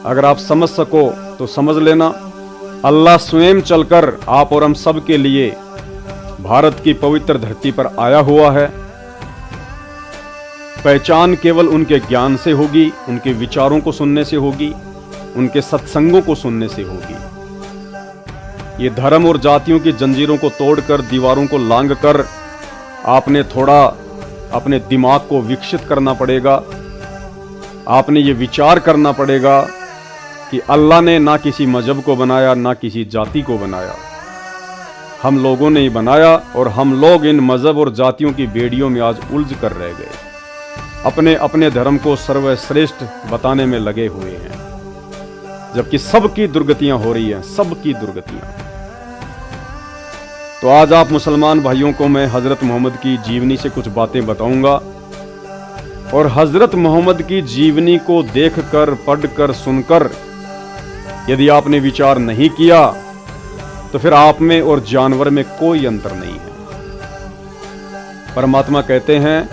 अगर आप समझ सको तो समझ लेना, अल्लाह स्वयं चलकर आप और हम सब के लिए भारत की पवित्र धरती पर आया हुआ है। पहचान केवल उनके ज्ञान से होगी, उनके विचारों को सुनने से होगी, उनके सत्संगों को सुनने से होगी। ये धर्म और जातियों की जंजीरों को तोड़कर, दीवारों को लांघकर आपने थोड़ा अपने दिमाग को विकसित करना पड़ेगा। आपने ये विचार करना पड़ेगा कि अल्लाह ने ना किसी मजहब को बनाया, ना किसी जाति को बनाया, हम लोगों ने ही बनाया। और हम लोग इन मजहब और जातियों की बेड़ियों में आज उलझ कर रह गए, अपने अपने धर्म को सर्वश्रेष्ठ बताने में लगे हुए हैं, जबकि सबकी दुर्गतियां हो रही हैं, सबकी दुर्गतियां। तो आज आप मुसलमान भाइयों को मैं हजरत मोहम्मद की जीवनी से कुछ बातें बताऊंगा, और हजरत मोहम्मद की जीवनी को देखकर, पढ़कर, सुनकर यदि आपने विचार नहीं किया तो फिर आप में और जानवर में कोई अंतर नहीं है। परमात्मा कहते हैं,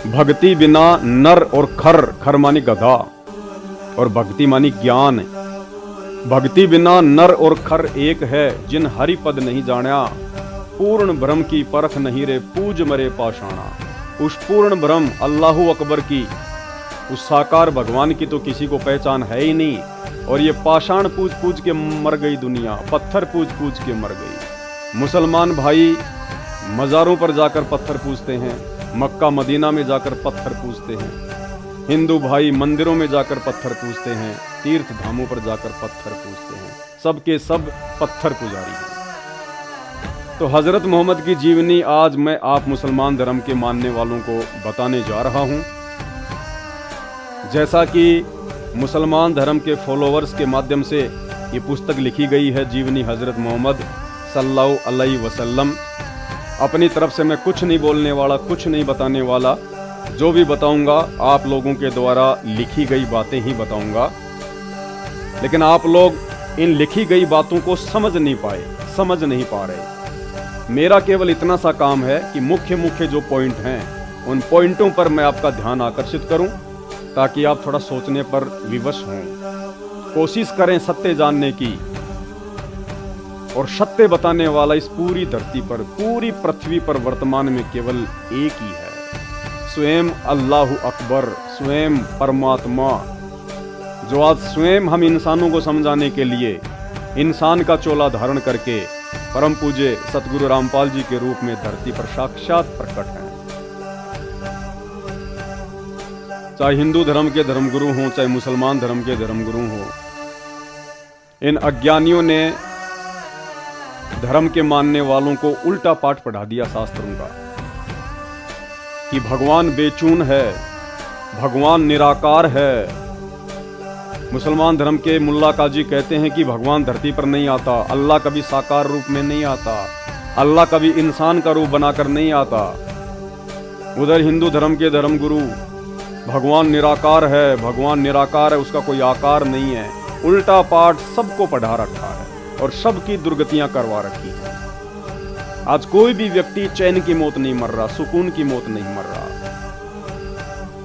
भक्ति बिना नर और खर, खर मानी गधा और भक्ति मानी ज्ञान, भक्ति बिना नर और खर एक है, जिन हरि पद नहीं जाना, पूर्ण ब्रह्म की परख नहीं रे, पूज मरे पाषाणा। उस पूर्ण ब्रह्म अल्लाहु अकबर की, उस साकार भगवान की तो किसी को पहचान है ही नहीं, और ये पाषाण पूज पूज के मर गई दुनिया, पत्थर पूज पूज के मर गई। मुसलमान भाई मज़ारों पर जाकर पत्थर पूजते हैं, मक्का मदीना में जाकर पत्थर पूजते हैं। हिंदू भाई मंदिरों में जाकर पत्थर पूजते हैं, तीर्थ धामों पर जाकर पत्थर पूजते हैं, सबके सब पत्थर पुजारी हैं। तो हजरत मोहम्मद की जीवनी आज मैं आप मुसलमान धर्म के मानने वालों को बताने जा रहा हूं। जैसा कि मुसलमान धर्म के फॉलोअर्स के माध्यम से ये पुस्तक लिखी गई है, जीवनी हजरत मोहम्मद सल्लल्लाहु अलैहि वसल्लम। अपनी तरफ से मैं कुछ नहीं बोलने वाला, कुछ नहीं बताने वाला, जो भी बताऊंगा आप लोगों के द्वारा लिखी गई बातें ही बताऊंगा। लेकिन आप लोग इन लिखी गई बातों को समझ नहीं पाए, समझ नहीं पा रहे। मेरा केवल इतना सा काम है कि मुख्य मुख्य जो पॉइंट हैं उन पॉइंटों पर मैं आपका ध्यान आकर्षित करूं, ताकि आप थोड़ा सोचने पर विवश हों। कोशिश करें सत्य जानने की, और सत्य बताने वाला इस पूरी धरती पर, पूरी पृथ्वी पर वर्तमान में केवल एक ही है, स्वयं अल्लाहु अकबर, स्वयं परमात्मा, जो आज स्वयं हम इंसानों को समझाने के लिए इंसान का चोला धारण करके परम पूज्य सतगुरु रामपाल जी के रूप में धरती पर साक्षात प्रकट हैं। चाहे हिंदू धर्म के धर्मगुरु हों, चाहे मुसलमान धर्म के धर्मगुरु हों, इन अज्ञानियों ने धर्म के मानने वालों को उल्टा पाठ पढ़ा दिया शास्त्रों का, कि भगवान बेचून है, भगवान निराकार है। मुसलमान धर्म के मुल्ला काजी कहते हैं कि भगवान धरती पर नहीं आता, अल्लाह कभी साकार रूप में नहीं आता, अल्लाह कभी इंसान का रूप बनाकर नहीं आता। उधर हिंदू धर्म के धर्मगुरु भगवान निराकार है, भगवान निराकार है, उसका कोई आकार नहीं है। उल्टा पाठ सबको पढ़ा रखा है और सबकी दुर्गतियां करवा रखी है। आज कोई भी व्यक्ति चैन की मौत नहीं मर रहा, सुकून की मौत नहीं मर रहा।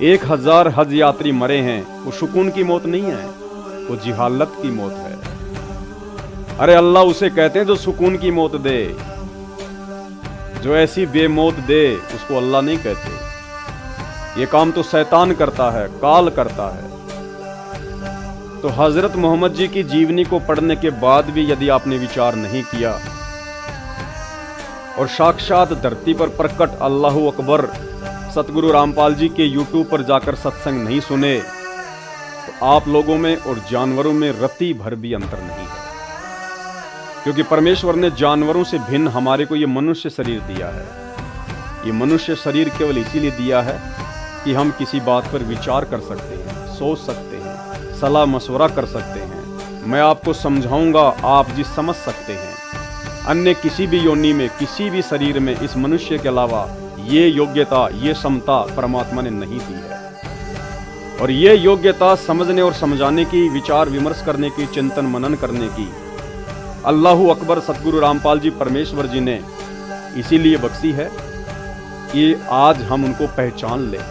1000 हज यात्री मरे हैं, वो सुकून की मौत नहीं है, वो जिहालत की मौत है। अरे अल्लाह उसे कहते हैं जो सुकून की मौत दे, जो ऐसी बेमौत दे उसको अल्लाह नहीं कहते। ये काम तो शैतान करता है, काल करता है। तो हजरत मोहम्मद जी की जीवनी को पढ़ने के बाद भी यदि आपने विचार नहीं किया और साक्षात धरती पर प्रकट अल्लाहु अकबर सतगुरु रामपाल जी के YouTube पर जाकर सत्संग नहीं सुने, तो आप लोगों में और जानवरों में रत्ती भर भी अंतर नहीं है। क्योंकि परमेश्वर ने जानवरों से भिन्न हमारे को ये मनुष्य शरीर दिया है। ये मनुष्य शरीर केवल इसीलिए दिया है कि हम किसी बात पर विचार कर सकते हैं, सोच सकते हैं, सलाह मशवरा कर सकते हैं। मैं आपको समझाऊंगा, आप जी समझ सकते हैं। अन्य किसी भी योनि में, किसी भी शरीर में इस मनुष्य के अलावा ये योग्यता, ये क्षमता परमात्मा ने नहीं दी है। और ये योग्यता समझने और समझाने की, विचार विमर्श करने की, चिंतन मनन करने की अल्लाहु अकबर सतगुरु रामपाल जी परमेश्वर जी ने इसीलिए बख्शी है कि आज हम उनको पहचान लें,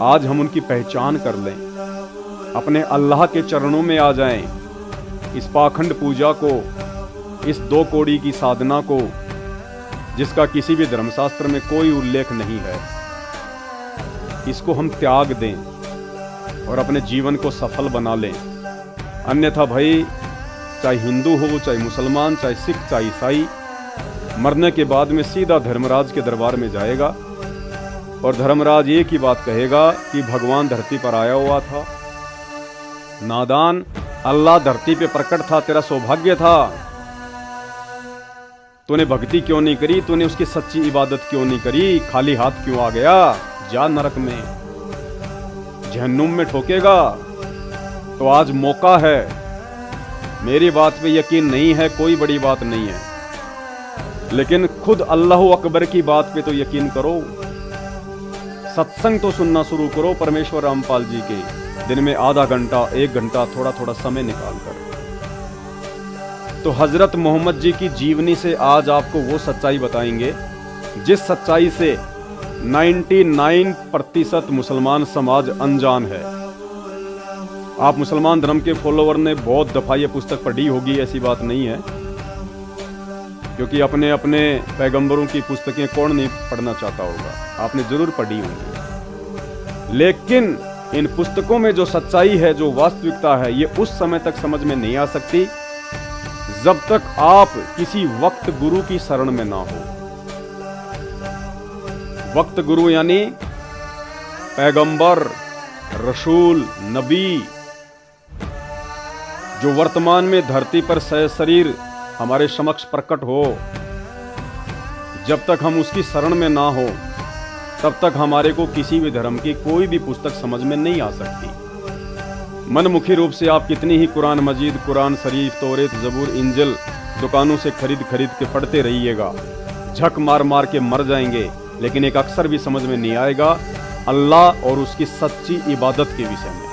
आज हम उनकी पहचान कर लें। अपने अल्लाह के चरणों में आ जाएं, इस पाखंड पूजा को, इस दो कोड़ी की साधना को, जिसका किसी भी धर्मशास्त्र में कोई उल्लेख नहीं है, इसको हम त्याग दें और अपने जीवन को सफल बना लें। अन्यथा भाई, चाहे हिंदू हो, चाहे मुसलमान, चाहे सिख, चाहे ईसाई, मरने के बाद में सीधा धर्मराज के दरबार में जाएगा और धर्मराज एक ही बात कहेगा कि भगवान धरती पर आया हुआ था। नादान, अल्लाह धरती पे प्रकट था, तेरा सौभाग्य था। तूने भक्ति क्यों नहीं करी? तूने उसकी सच्ची इबादत क्यों नहीं करी? खाली हाथ क्यों आ गया? जा नरक में, जहन्नुम में ठोकेगा। तो आज मौका है। मेरी बात पे यकीन नहीं है, कोई बड़ी बात नहीं है, लेकिन खुद अल्लाह अकबर की बात पे तो यकीन करो। सत्संग तो सुनना शुरू करो परमेश्वर रामपाल जी के, दिन में आधा घंटा, 1 घंटा, थोड़ा थोड़ा समय निकाल कर। तो हजरत मोहम्मद जी की जीवनी से आज आपको वो सच्चाई बताएंगे जिस सच्चाई से 99% मुसलमान समाज अनजान है। आप मुसलमान धर्म के फॉलोवर ने बहुत दफा ये पुस्तक पढ़ी होगी, ऐसी बात नहीं है, क्योंकि अपने अपने पैगंबरों की पुस्तकें कौन नहीं पढ़ना चाहता होगा, आपने जरूर पढ़ी होंगी। लेकिन इन पुस्तकों में जो सच्चाई है, जो वास्तविकता है, ये उस समय तक समझ में नहीं आ सकती जब तक आप किसी वक्त गुरु की शरण में ना हो। वक्त गुरु यानी पैगंबर, रसूल, नबी, जो वर्तमान में धरती पर सशरीर हमारे समक्ष प्रकट हो। जब तक हम उसकी शरण में ना हो, तब तक हमारे को किसी भी धर्म की कोई भी पुस्तक समझ में नहीं आ सकती। मनमुखी रूप से आप कितनी ही कुरान मजीद, कुरान शरीफ, तौरेत, जबूर, इंजिल दुकानों से खरीद खरीद के पढ़ते रहिएगा, झक मार मार के मर जाएंगे, लेकिन एक अक्षर भी समझ में नहीं आएगा अल्लाह और उसकी सच्ची इबादत के विषय में।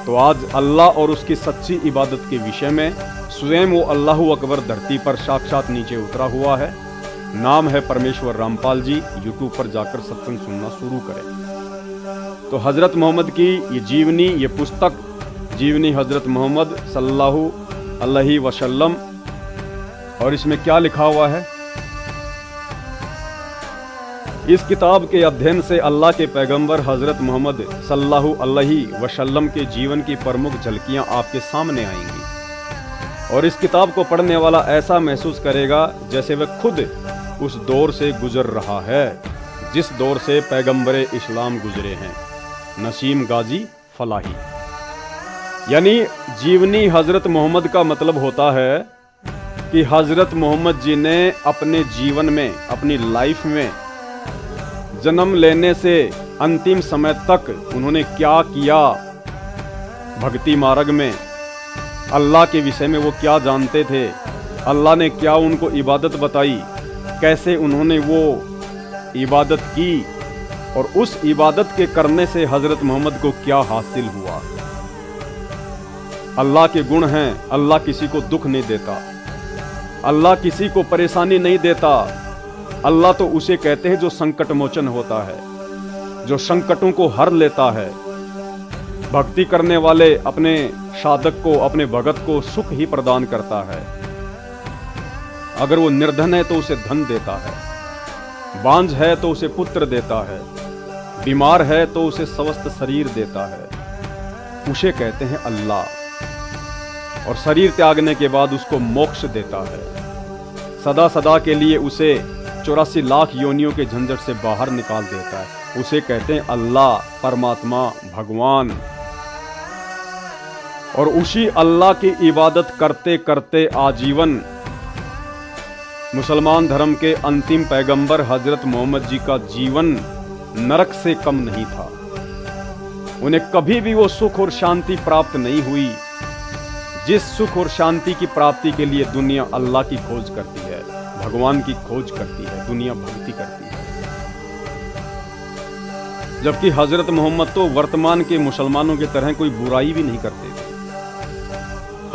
तो आज अल्लाह और उसकी सच्ची इबादत के विषय में स्वयं वो अल्लाह अकबर धरती पर साक्षात नीचे उतरा हुआ है। नाम है परमेश्वर रामपाल जी। यूट्यूब पर जाकर सत्संग सुनना शुरू करें। तो हजरत मोहम्मद की ये जीवनी, ये पुस्तक जीवनी हजरत मोहम्मद सल्लल्लाहु अलैहि वसल्लम, और इसमें क्या लिखा हुआ है? इस किताब के अध्ययन से अल्लाह के पैगंबर हजरत मोहम्मद सल्लल्लाहु अलैहि वसल्लम के जीवन की प्रमुख झलकियां आपके सामने आएंगी, और इस किताब को पढ़ने वाला ऐसा महसूस करेगा जैसे वह खुद उस दौर से गुजर रहा है जिस दौर से पैगंबर इस्लाम गुजरे हैं, नसीम गाजी फलाही। यानी जीवनी हजरत मोहम्मद का मतलब होता है कि हजरत मोहम्मद जी ने अपने जीवन में, अपनी लाइफ में, जन्म लेने से अंतिम समय तक उन्होंने क्या किया, भक्ति मार्ग में अल्लाह के विषय में वो क्या जानते थे, अल्लाह ने क्या उनको इबादत बताई, कैसे उन्होंने वो इबादत की, और उस इबादत के करने से हजरत मोहम्मद को क्या हासिल हुआ। अल्लाह के गुण हैं, अल्लाह किसी को दुख नहीं देता, अल्लाह किसी को परेशानी नहीं देता। अल्लाह तो उसे कहते हैं जो संकट मोचन होता है, जो संकटों को हर लेता है। भक्ति करने वाले अपने साधक को, अपने भगत को सुख ही प्रदान करता है। अगर वो निर्धन है तो उसे धन देता है, बांझ है तो उसे पुत्र देता है, बीमार है तो उसे स्वस्थ शरीर देता है। उसे कहते हैं अल्लाह। और शरीर त्यागने के बाद उसको मोक्ष देता है, सदा सदा के लिए उसे 84 लाख योनियों के झंझट से बाहर निकाल देता है। उसे कहते हैं अल्लाह, परमात्मा, भगवान। और उसी अल्लाह की इबादत करते करते आजीवन मुसलमान धर्म के अंतिम पैगंबर हजरत मोहम्मद जी का जीवन नरक से कम नहीं था। उन्हें कभी भी वो सुख और शांति प्राप्त नहीं हुई जिस सुख और शांति की प्राप्ति के लिए दुनिया अल्लाह की खोज करती है, भगवान की खोज करती है, दुनिया भक्ति करती है। जबकि हजरत मोहम्मद तो वर्तमान के मुसलमानों की तरह कोई बुराई भी नहीं करते थे।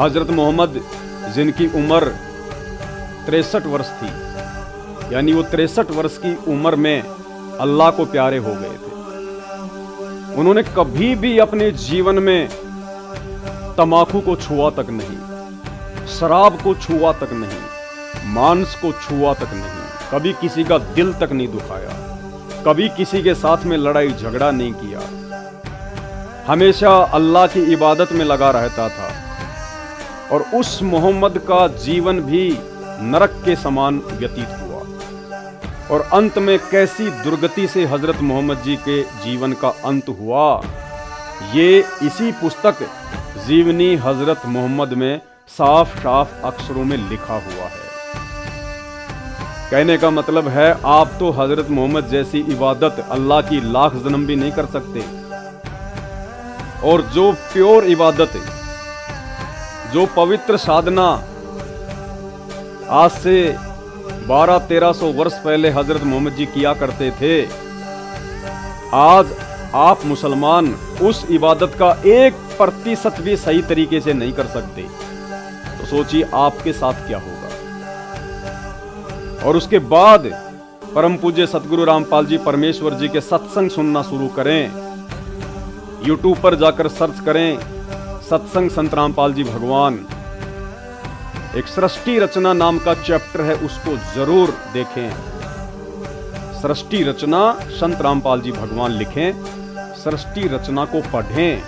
हजरत मोहम्मद जिनकी उम्र 63 वर्ष थी, यानी वो 63 वर्ष की उम्र में अल्लाह को प्यारे हो गए थे। उन्होंने कभी भी अपने जीवन में तंबाकू को छुआ तक नहीं, शराब को छुआ तक नहीं, मांस को छुआ तक नहीं, कभी किसी का दिल तक नहीं दुखाया, कभी किसी के साथ में लड़ाई झगड़ा नहीं किया, हमेशा अल्लाह की इबादत में लगा रहता था। और उस मोहम्मद का जीवन भी नरक के समान व्यतीत हुआ। और अंत में कैसी दुर्गति से हजरत मोहम्मद जी के जीवन का अंत हुआ, ये इसी पुस्तक जीवनी हजरत मोहम्मद में साफ साफ अक्षरों में लिखा हुआ है। कहने का मतलब है, आप तो हजरत मोहम्मद जैसी इबादत अल्लाह की लाख जन्म भी नहीं कर सकते। और जो प्योर इबादत, जो पवित्र साधना आज से 1200-1300 वर्ष पहले हजरत मोहम्मद जी किया करते थे, आज आप मुसलमान उस इबादत का 1% भी सही तरीके से नहीं कर सकते। तो सोचिए आपके साथ क्या होगा। और उसके बाद परम पूज्य सतगुरु रामपाल जी परमेश्वर जी के सत्संग सुनना शुरू करें। यूट्यूब पर जाकर सर्च करें सत्संग संत रामपाल जी भगवान। एक सृष्टि रचना नाम का चैप्टर है, उसको जरूर देखें। सृष्टि रचना संत रामपाल जी भगवान लिखें, सृष्टि रचना को पढ़ें,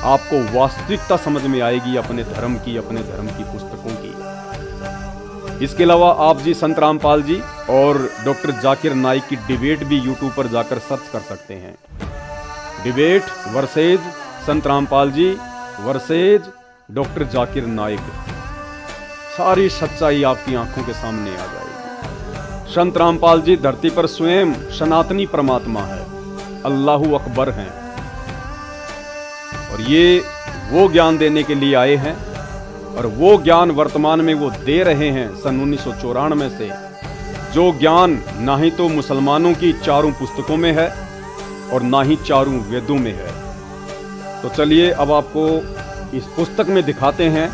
आपको वास्तविकता समझ में आएगी अपने धर्म की, अपने धर्म की पुस्तकों की। इसके अलावा आप जी संत रामपाल जी और डॉक्टर जाकिर नाइक की डिबेट भी यूट्यूब पर जाकर सर्च कर सकते हैं। डिबेट वर्सेज संत Rampal G versus doctor Zakir Naik, सारी सच्चाई आपकी आंखों के सामने आ जाएगी। संत रामपाल जी धरती पर स्वयं सनातनी परमात्मा है, अल्लाहु अकबर हैं। और ये वो ज्ञान देने के लिए आए हैं, और वो ज्ञान वर्तमान में वो दे रहे हैं सन 1994 से, जो ज्ञान ना ही तो मुसलमानों की चारों पुस्तकों में है और ना ही चारों वेदों में है। तो चलिए अब आपको इस पुस्तक में दिखाते हैं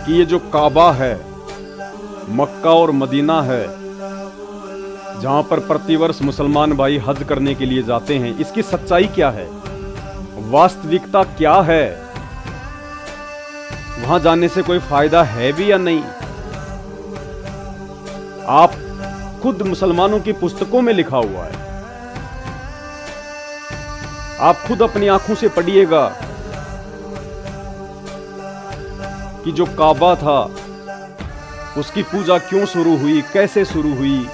कि ये जो काबा है, मक्का और मदीना है, जहां पर प्रतिवर्ष मुसलमान भाई हज करने के लिए जाते हैं, इसकी सच्चाई क्या है, वास्तविकता क्या है, वहां जाने से कोई फायदा है भी या नहीं। आप खुद मुसलमानों की पुस्तकों में लिखा हुआ है, आप खुद अपनी आंखों से पढ़िएगा कि जो काबा था उसकी पूजा क्यों शुरू हुई, कैसे शुरू हुई,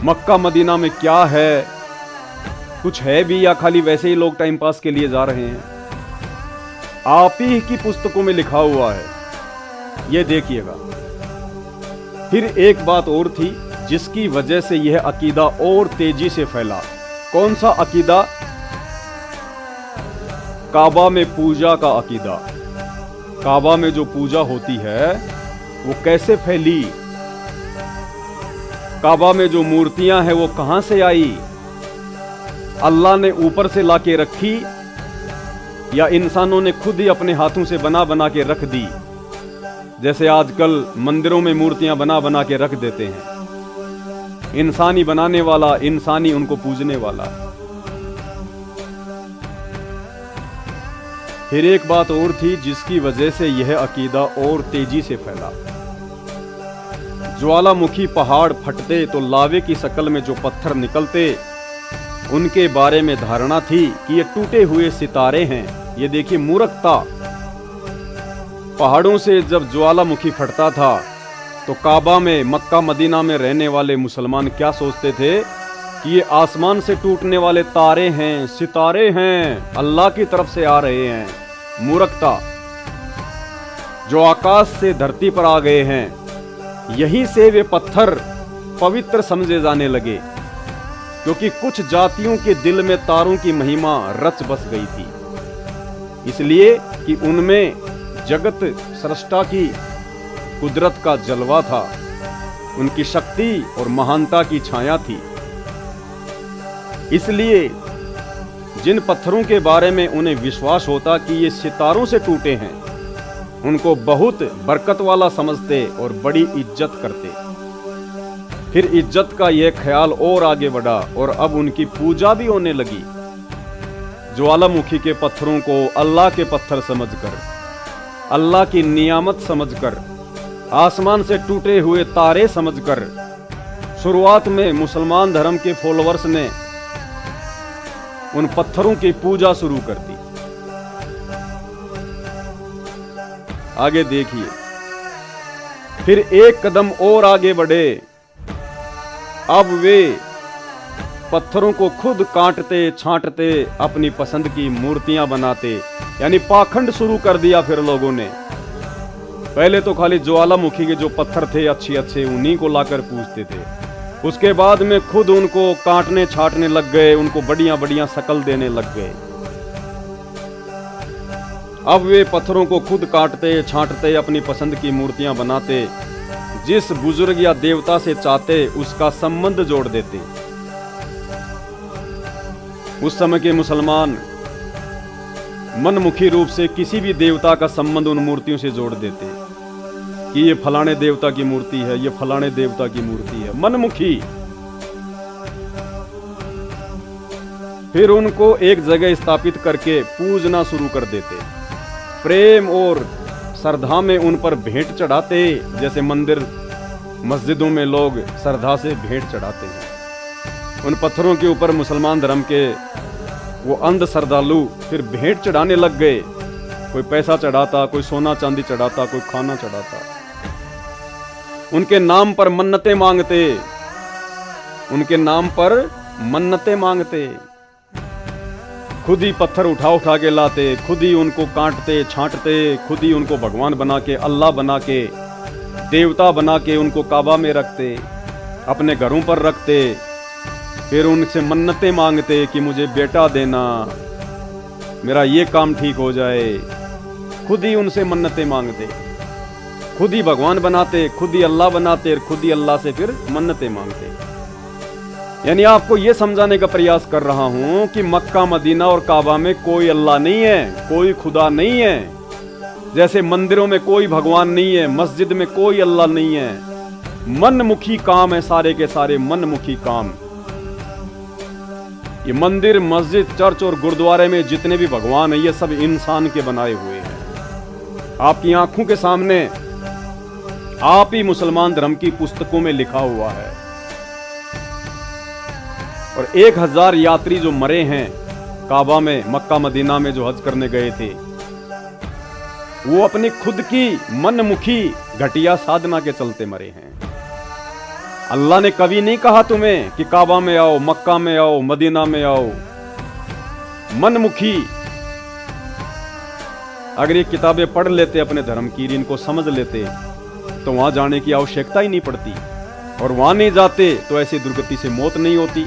मक्का मदीना में क्या है, कुछ है भी या खाली वैसे ही लोग टाइम पास के लिए जा रहे हैं। आप ही की पुस्तकों में लिखा हुआ है, ये देखिएगा। फिर एक बात और थी जिसकी वजह से यह अकीदा और तेजी से फैला। कौन सा अकीदा? काबा में पूजा का अकीदा। काबा में जो पूजा होती है वो कैसे फैली, काबा में जो मूर्तियां हैं वो कहां से आई, अल्लाह ने ऊपर से लाके रखी या इंसानों ने खुद ही अपने हाथों से बना बना के रख दी। जैसे आजकल मंदिरों में मूर्तियां बना बना के रख देते हैं, इंसानी बनाने वाला, इंसानी उनको पूजने वाला। फिर एक बात और थी जिसकी वजह से यह अकीदा और तेजी से फैला। ज्वालामुखी पहाड़ फटते तो लावे की शक्ल में जो पत्थर निकलते, उनके बारे में धारणा थी कि ये टूटे हुए सितारे हैं। ये देखिए मूर्खता। पहाड़ों से जब ज्वालामुखी फटता था तो काबा में, मक्का मदीना में रहने वाले मुसलमान क्या सोचते थे कि ये आसमान से टूटने वाले तारे हैं, सितारे हैं, अल्लाह की तरफ से आ रहे हैं। मूर्खता। जो आकाश से धरती पर आ गए हैं, यहीं से वे पत्थर पवित्र समझे जाने लगे, क्योंकि कुछ जातियों के दिल में तारों की महिमा रच बस गई थी, इसलिए कि उनमें जगत सृष्टा की कुदरत का जलवा था, उनकी शक्ति और महानता की छाया थी। इसलिए जिन पत्थरों के बारे में उन्हें विश्वास होता कि ये सितारों से टूटे हैं, उनको बहुत बरकत वाला समझते और बड़ी इज्जत करते। फिर इज्जत का यह ख्याल और आगे बढ़ा और अब उनकी पूजा भी होने लगी। ज्वालामुखी के पत्थरों को अल्लाह के पत्थर समझकर, अल्लाह की नियामत समझकर, आसमान से टूटे हुए तारे समझकर शुरुआत में मुसलमान धर्म के फॉलोअर्स ने उन पत्थरों की पूजा शुरू कर दी। आगे देखिए, फिर एक कदम और आगे बढ़े। अब वे पत्थरों को खुद काटते छांटते अपनी पसंद की मूर्तियां बनाते, यानी पाखंड शुरू कर दिया। फिर लोगों ने पहले तो खाली ज्वालामुखी के जो पत्थर थे अच्छे अच्छे उन्हीं को लाकर पूजते थे, उसके बाद में खुद उनको काटने छाटने लग गए, उनको बढ़िया बढ़िया शक्ल देने लग गए। अब वे पत्थरों को खुद काटते छांटते अपनी पसंद की मूर्तियां बनाते, जिस बुजुर्ग या देवता से चाहते उसका संबंध जोड़ देते। उस समय के मुसलमान मनमुखी रूप से किसी भी देवता का संबंध उन मूर्तियों से जोड़ देते कि ये फलाने देवता की मूर्ति है, ये फलाने देवता की मूर्ति है, मनमुखी। फिर उनको एक जगह स्थापित करके पूजना शुरू कर देते, प्रेम और श्रद्धा में उन पर भेंट चढ़ाते, जैसे मंदिर मस्जिदों में लोग श्रद्धा से भेंट चढ़ाते हैं। उन पत्थरों के ऊपर मुसलमान धर्म के वो अंध श्रद्धालु फिर भेंट चढ़ाने लग गए। कोई पैसा चढ़ाता, कोई सोना चांदी चढ़ाता, कोई खाना चढ़ाता। उनके नाम पर मन्नतें मांगते, उनके नाम पर मन्नतें मांगते। खुद ही पत्थर उठा उठा के लाते, खुद ही उनको काटते छांटते, खुद ही उनको भगवान बना के, अल्लाह बना के, देवता बना के उनको काबा में रखते, अपने घरों पर रखते। फिर उनसे मन्नतें मांगते कि मुझे बेटा देना, मेरा ये काम ठीक हो जाए। खुद ही उनसे मन्नतें मांगते, खुद ही भगवान बनाते, खुद ही अल्लाह बनाते और खुद ही अल्लाह से फिर मन्नतें मांगते। यानी आपको यह समझाने का प्रयास कर रहा हूं कि मक्का मदीना और काबा में कोई अल्लाह नहीं है, कोई खुदा नहीं है। जैसे मंदिरों में कोई भगवान नहीं है, मस्जिद में कोई अल्लाह नहीं है। मनमुखी काम है, सारे के सारे मनमुखी काम। ये मंदिर मस्जिद चर्च और गुरुद्वारे में जितने भी भगवान हैं, ये सब इंसान के बनाए हुए हैं। आपकी आंखों के सामने आप ही मुसलमान धर्म की पुस्तकों में लिखा हुआ है। और 1000 यात्री जो मरे हैं काबा में, मक्का मदीना में जो हज करने गए थे, वो अपनी खुद की मनमुखी घटिया साधना के चलते मरे हैं। अल्लाह ने कभी नहीं कहा तुम्हें कि काबा में आओ, मक्का में आओ, मदीना में आओ। मनमुखी अगर ये किताबें पढ़ लेते अपने धर्म की, इनको समझ लेते, तो वहां जाने की आवश्यकता ही नहीं पड़ती। और वहां नहीं जाते तो ऐसी दुर्गति से मौत नहीं होती।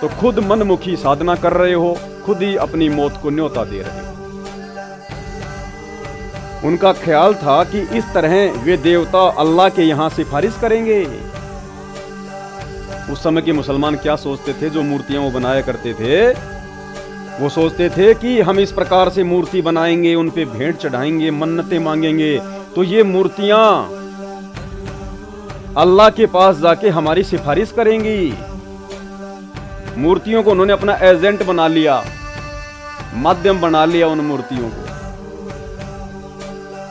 तो खुद मनमुखी साधना कर रहे हो, खुद ही अपनी मौत को न्योता दे रहे हो। उनका ख्याल था कि इस तरह वे देवता अल्लाह के यहां सिफारिश करेंगे। उस समय के मुसलमान क्या सोचते थे, जो मूर्तियां वो बनाया करते थे, वो सोचते थे कि हम इस प्रकार से मूर्ति बनाएंगे, उन पे भेंट चढ़ाएंगे, मन्नतें मांगेंगे, तो ये मूर्तियां अल्लाह के पास जाके हमारी सिफारिश करेंगी। मूर्तियों को उन्होंने अपना एजेंट बना लिया, माध्यम बना लिया। उन मूर्तियों को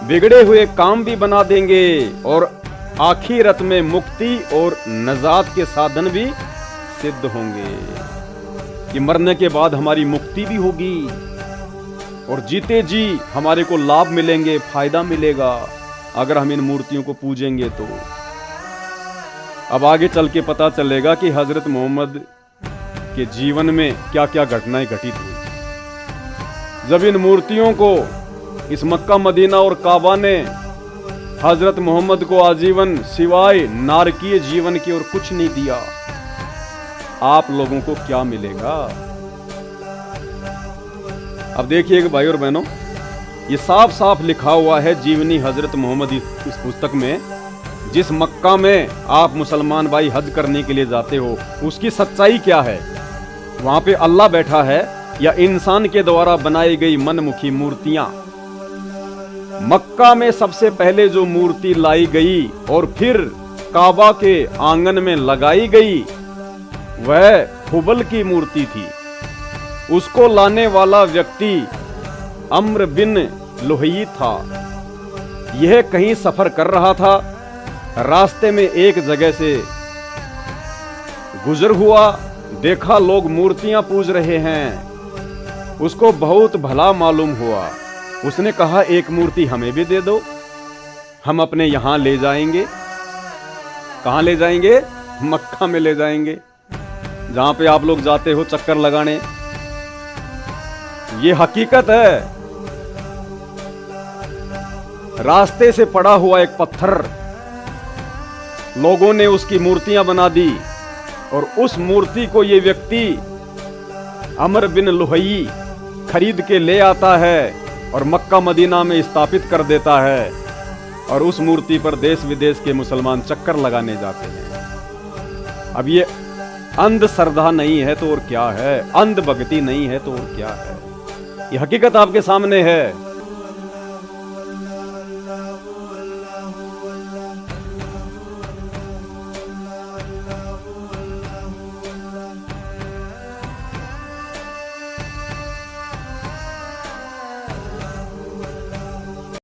बिगड़े हुए काम भी बना देंगे और आखिरत में मुक्ति और नजात के साधन भी सिद्ध होंगे कि मरने के बाद हमारी मुक्ति भी होगी और जीते जी हमारे को लाभ मिलेंगे, फायदा मिलेगा अगर हम इन मूर्तियों को पूजेंगे। तो अब आगे चल के पता चलेगा कि हजरत मोहम्मद के जीवन में क्या क्या घटनाएं घटित हुई। जब इन मूर्तियों को, इस मक्का मदीना और काबा ने हजरत मोहम्मद को आजीवन सिवाय नारकीय जीवन की और कुछ नहीं दिया, आप लोगों को क्या मिलेगा? अब देखिएगा भाई और बहनों, ये साफ साफ लिखा हुआ है जीवनी हजरत मोहम्मद इस पुस्तक में। जिस मक्का में आप मुसलमान भाई हज करने के लिए जाते हो, उसकी सच्चाई क्या है? वहां पे अल्लाह बैठा है या इंसान के द्वारा बनाई गई मनमुखी मूर्तियां? मक्का में सबसे पहले जो मूर्ति लाई गई और फिर काबा के आंगन में लगाई गई वह हुबल की मूर्ति थी। उसको लाने वाला व्यक्ति अम्र बिन लुहई था। यह कहीं सफर कर रहा था, रास्ते में एक जगह से गुजर हुआ, देखा लोग मूर्तियां पूज रहे हैं। उसको बहुत भला मालूम हुआ। उसने कहा एक मूर्ति हमें भी दे दो, हम अपने यहां ले जाएंगे। कहां ले जाएंगे? मक्का में ले जाएंगे, जहां पे आप लोग जाते हो चक्कर लगाने। ये हकीकत है। रास्ते से पड़ा हुआ एक पत्थर, लोगों ने उसकी मूर्तियां बना दी और उस मूर्ति को ये व्यक्ति अमर बिन लुहई खरीद के ले आता है और मक्का मदीना में स्थापित कर देता है। और उस मूर्ति पर देश विदेश के मुसलमान चक्कर लगाने जाते हैं। अब ये अंध श्रद्धा नहीं है तो और क्या है, अंध भक्ति नहीं है तो और क्या है। ये हकीकत आपके सामने है।